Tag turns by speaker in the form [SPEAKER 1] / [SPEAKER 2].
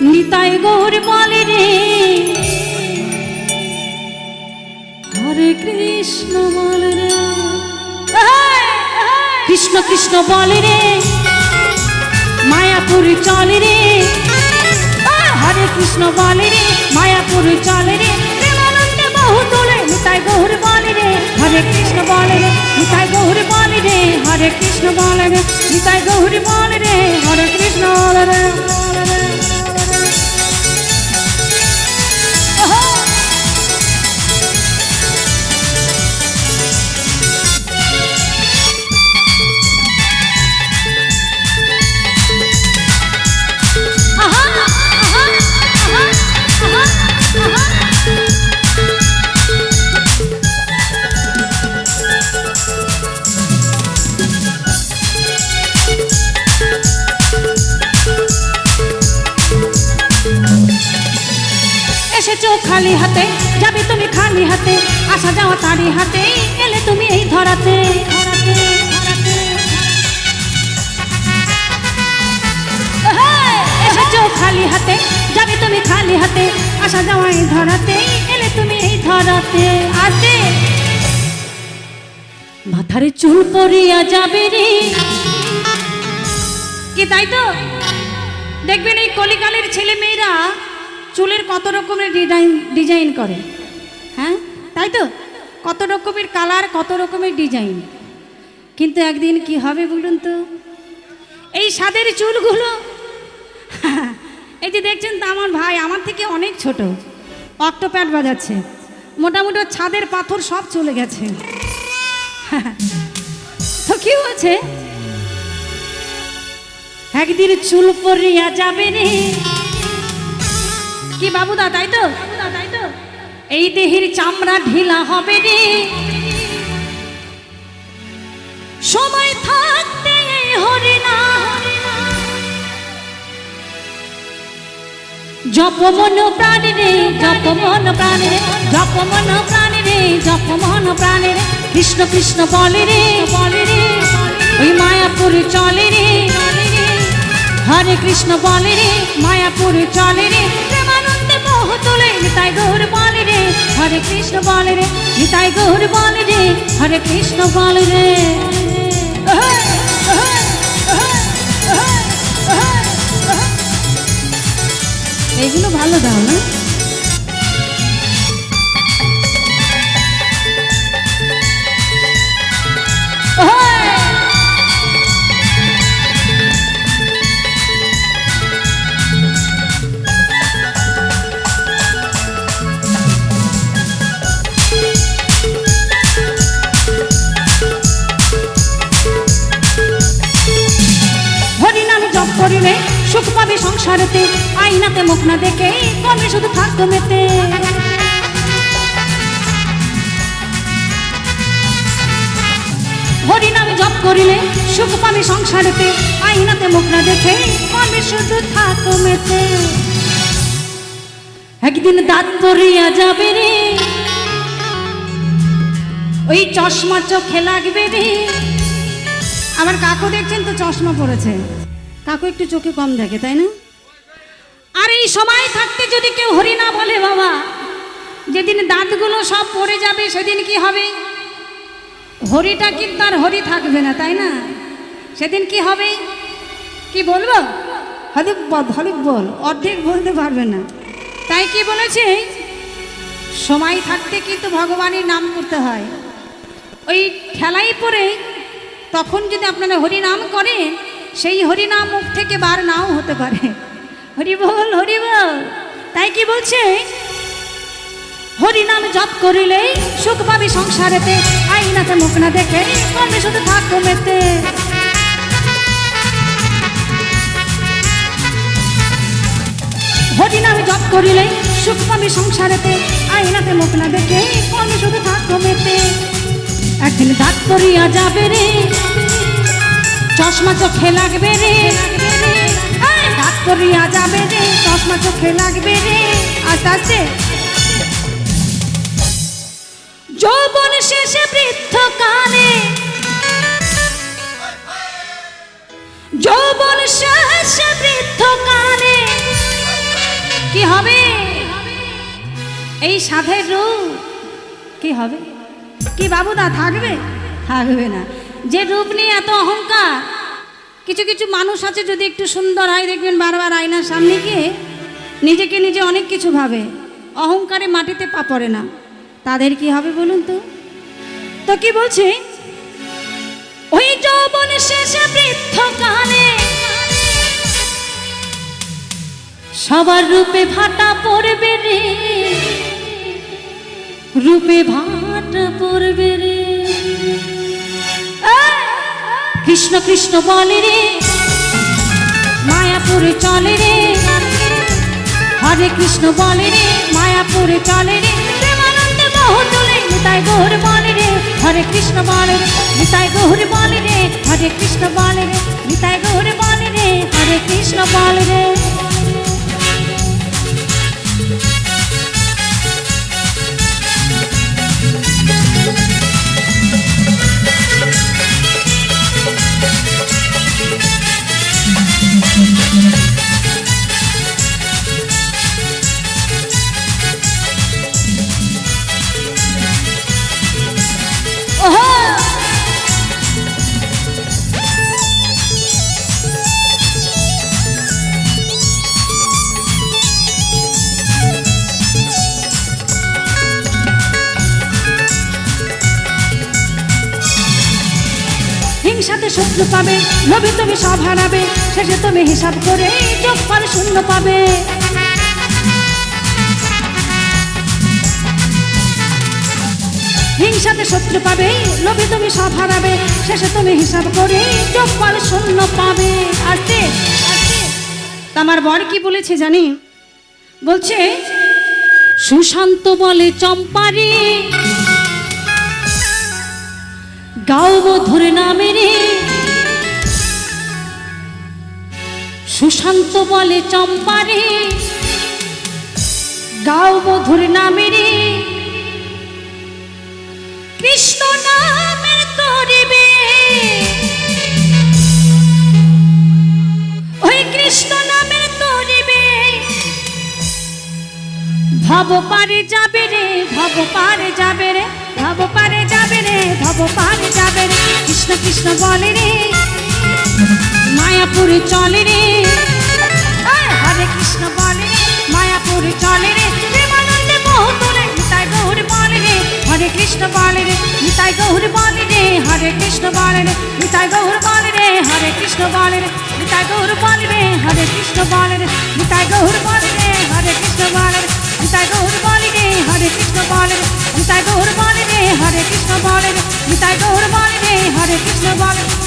[SPEAKER 1] নিতাই গৌর বলে রে হরে কৃষ্ণ বলে রে কৃষ্ণ কৃষ্ণ বলে রে মায়াপুর চলে রে হরে কৃষ্ণ বলে রে মায়াপুর চলে রে প্রেমানন্দে বহু তোলে নিতাই গৌর বলে রে হরে কৃষ্ণ বলে রে নিতাই গৌর বলে রে হরে কৃষ্ণ বলে রে নিতাই গৌর বলে রে হরে কৃষ্ণ বলে রে এসেছো খালি হাতে যাবে তুমি খালি হাতে আসা যাওয়া তারি হাতে এলে তুমি এই ধরাতে এসেছো খালি হাতে যাবে তুমি খালি হাতে আসা যাওয়া এই ধরাতে এলে তুমি এই ধরাতে আসে মাথার চুল পরিয়া যাবে রে কি তাই তো দেখবেন এই কলিকালের ছেলে মেয়েরা চুলের কত রকমের ডিজাইন করে হ্যাঁ তাই তো কত রকমের কালার কত রকমের ডিজাইন কিন্তু একদিন কি হবে বলুন তো এই সাদের চুলগুলো এই যে দেখছেন তো আমার ভাই আমার থেকে অনেক ছোট অক্টোপ্যাড বাজাচ্ছে মোটামুটি ছাদের পাথর সব চলে গেছে তো কি হচ্ছে একদিন চুল পরিয়া যাবে রে কি বাবুদা তাই তো এই দেহের চামড়া ঢিলা হবে রে সময় থাকতে হরে না জপ মন প্রাণ রে জপ মন প্রাণ রে জপ মন প্রাণ রে জপ মন প্রাণ রে কৃষ্ণ কৃষ্ণ বলে রে ওই মায়াপুর চলে রে হরে কৃষ্ণ বলে রে মায়াপুর চলে রে প্রেমানন্দে মোহ তোলে নিতাই গৌর বলে রে হরে কৃষ্ণ বলে রে নিতাই গৌর বলে রে হরে কৃষ্ণ বলে রে এইগুলো ভালো দাও না করিলে সুখ পাবে সংসারেতে আইনাতে মুখ না দেখে কমে শুধু থাকতো মেতে হরি নামে জপ করিলে সুখ পাবে সংসারেতে আইনাতে মুখ না দেখে কমে শুধু থাকতো মেতে একদিন দাঁত পড়িয়া যাবে রে ওই চশমা চোখে লাগবে রে আমার কাকু দেখছেন তো চশমা পড়েছে কাকু একটু চোখে কম দেখে তাই না আর এই সময় থাকতে যদি কেউ হরি না বলে বাবা যেদিন দাঁতগুলো সব পড়ে যাবে সেদিন কি হবে হরিটা কিন্তু আর হরি থাকবে না তাই না সেদিন কি হবে কি বলবো হলিক বল অর্ধেক বলতে পারবে না তাই কি বলেছে সময় থাকতে কিন্তু ভগবানের নাম করতে হয় ওই ঠেলাই পড়ে তখন যদি আপনারা হরি নাম করেন সেই হরিনাম মুখ থেকে বার নাও হতে পারে হরি বল তাই কি বলছে হরিনাম জপ করিলে সুখ পাবি সংসারেতে আইনাতে মুখ না দেখে কমে শুধু থাকো মেতে হরিনাম জপ করিলে সুখ পাবি সংসারেতে আইনাতে মুখ না দেখে কমে শুধু থাকো মেতে একদিন দাঁত পড়িয়া যাবে রে চশমা চোখে লাগবে রে দাঁত পড়িয়া যাবে রে চশমা চোখে লাগবে রে আস্তে আস্তে যৌবন শেষে বৃদ্ধ কালে যৌবন শেষে বৃদ্ধ কালে এই সাধের রূপ কি হবে? কি বাবুদা থাকবে? থাকবে না। যে রূপ নিয়ে এত অহংকার, কিছু কিছু মানুষ আছে যদি একটু সুন্দর হয় দেখবেন বারবার আয়নার সামনে গিয়ে নিজেকে নিজে অনেক কিছু ভাবে, অহংকারে মাটিতে পা পড়ে না। তাদের কি হবে বলুন তো? তো কি বলছে? ওই যৌবন শেষে বৃদ্ধকালে সবার রূপে ভাটা পড়বে রে, রূপে ভাটা পড়বে রে। কৃষ্ণ কৃষ্ণ বলে রে, মায়াপুরে চলে রে। হরে কৃষ্ণ বলে রে, মায়াপুরে চলে রে। প্রেমানন্দে মোহ তোলে নিতাই গৌর বলে রে। হরে কৃষ্ণ বলে রে, নিতাই গৌর বলে রে। হরে কৃষ্ণ বলে রে, নিতাই গৌর বলে রে। হরে কৃষ্ণ বলে রে। হিংসাতে শত্রু পাবে, লোভে তুমি সব হারাবে। শেষে তুমি হিসাব করে যোগফল শূন্য পাবে। হিংসাতে শত্রু পাবে, লোভে তুমি সব হারাবে। শেষে তুমি হিসাব করে যোগফল শূন্য পাবে। আসতে আমার বর কি বলেছে জানি? বলছে সুশান্ত বলে চম্পারে, গাও মধুর নামে রে। সুশান্ত বলে চম্পারে, গাও মধুর নামে রে। কৃষ্ণ নামের তরিবে, ওই কৃষ্ণ নামের তরিবে। ভব পারে যাবে রে, ভব পারে যাবে রে। ভব পারে যাবে রে, ভব পারে যাবে রে। কৃষ্ণ কৃষ্ণ বলে রে, মায়াপুরে চলে রে। হরে কৃষ্ণ বলে রে, মায়াপুরে চলে রে। প্রেমানন্দে মোহ তোলে নিতাই গৌর বলে রে। হরে কৃষ্ণ বলে রে, নিতাই গৌর বলে রে। হরে কৃষ্ণ বলে রে, নিতাই গৌর বলে রে। হরে কৃষ্ণ বলে রে, নিতাই গৌর বলে রে। হরে কৃষ্ণ বলে রে, নিতাই গৌর বলে রে। হরে কৃষ্ণ বলে রে, নিতাই গৌর বলে রে। হরে কৃষ্ণ বলে রে, নিতাই গৌর বলে রে। হরে কৃষ্ণ বলে রে, নিতাই গৌর বলে রে। হরে কৃষ্ণ বলে রে।